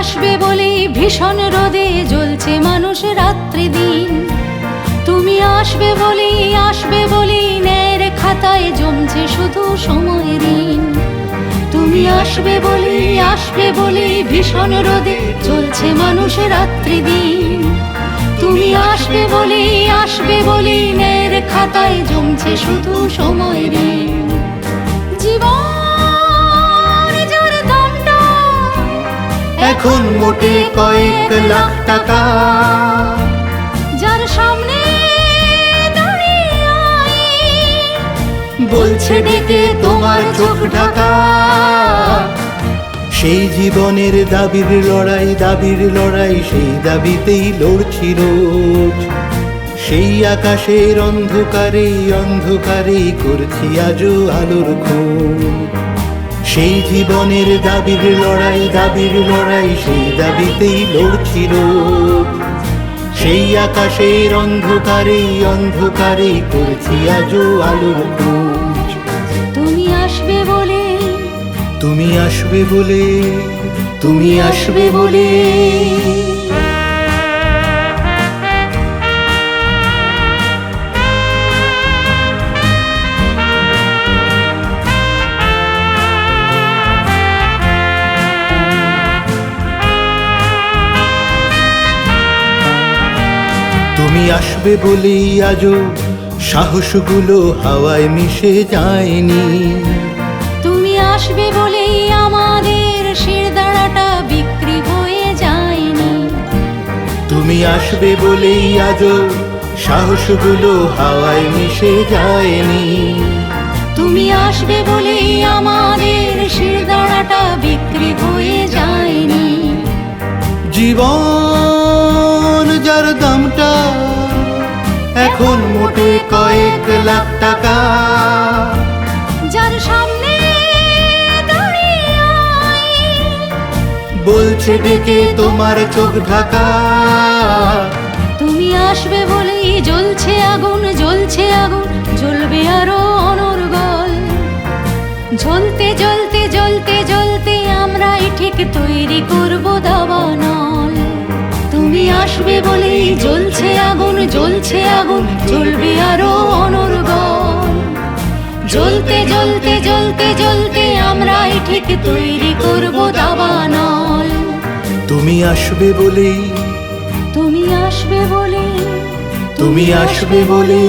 আসবে বলেই ভীষণ রোদে জ্বলছে মানুষ রাত্রি দিন। তুমি আসবে বলেই ন্যায়ের খাতায় জমছে শুধু সময়ের ঋণ। তুমি আসবে বলেই ভীষণ রোদে জ্বলছে মানুষ রাত্রি দিন। তুমি আসবে বলেই ন্যায়ের খাতায় জমছে শুধু সময়ের ঋণ। জীবন যার দামটা এখন মোটে কয়েক লাখ টাকা, যার সামনে দাঁড়িয়ে বলছে ডেকে তোমার চোখ ঢাকা। সেই জীবনের দাবির লড়াই সেই দাবিতেই লড়ছি রোজ। সেই আকাশের অন্ধকারে করছি আজও আলোর খোঁজ। সেই জীবনের দাবির লড়াই সেই দাবিতেই লড়ছি রোজ। সেই আকাশের অন্ধকারে করছি আজও আলোর খোঁজ। তুমি আসবে বলে তুমি আসবে বলে তুমি আসবে বলেই আজও সাহসগুলো হাওয়ায় মিশে যায়নি। তুমি আসবে বলেই আমাদের শিরদাঁড়াটা বিক্রি হয়ে যায়নি। তুমি আসবে বলেই আজও সাহসগুলো হাওয়ায় মিশে যায়নি। তুমি আসবে বলেই আমাদের শিরদাঁড়াটা বিক্রি হয়ে যায়নি। জীবন যার দামটা এখন মোটে কয়েক লাখ টাকা, যার সামনে দাঁড়িয়ে বলছে ডেকে তোমার চোখ ঢাকা। তুমি আসবে বলেই জ্বলছে আগুন জ্বলবে আরো অনর্গল। জ্বলতে আমরাই ঠিক তৈরি করব দাবানল। তুমি আসবে বলেই জ্বলছে আগুন জ্বলবে আরো অনর্গল। জ্বলতে আমরাই ঠিক তৈরি করব দাবানল। তুমি আসবে বলেই তুমি আসবে বলে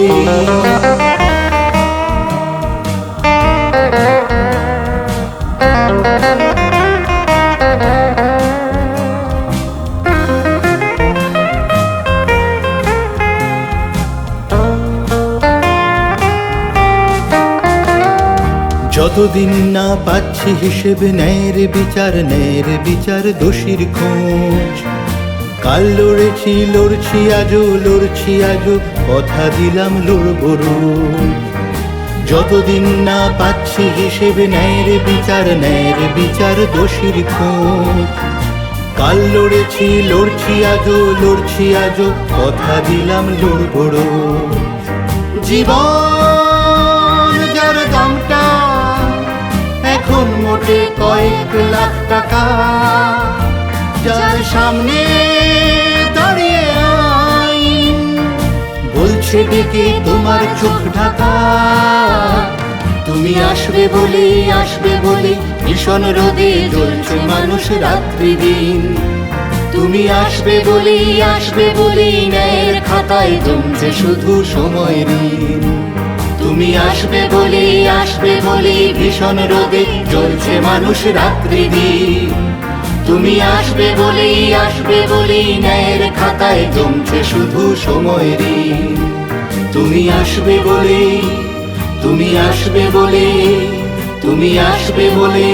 যতদিন না পাচ্ছি হিসেবে ন্যায়ের বিচার দোষীর খোঁজ। কাল লড়ছি আজও কথা দিলাম লড়ব রোজ। যতদিন না পাচ্ছি হিসেবে ন্যায়ের বিচার দোষীর খোঁজ। কাল লড়ছি আজও কথা দিলাম লড়ব রোজ। জীবন যার দামটা এখন মোটে কয়েক লাখ টাকা, যার সামনে দাঁড়িয়ে বলছে ডেকে তোমার চোখ ঢাকা। তুমি আসবে বলে ভীষণ রোদে জ্বলছে মানুষ রাত্রি দিন। তুমি আসবে বলেই ন্যায়ের খাতায় জমছে শুধু সময়ের ঋণ। তুমি আসবে বলেই ভীষণ রোদে জ্বলছে মানুষ রাত্রি দিন। তুমি আসবে বলেই ন্যায়ের খাতায় জমছে শুধু সময়ের ঋণ। তুমি আসবে বলে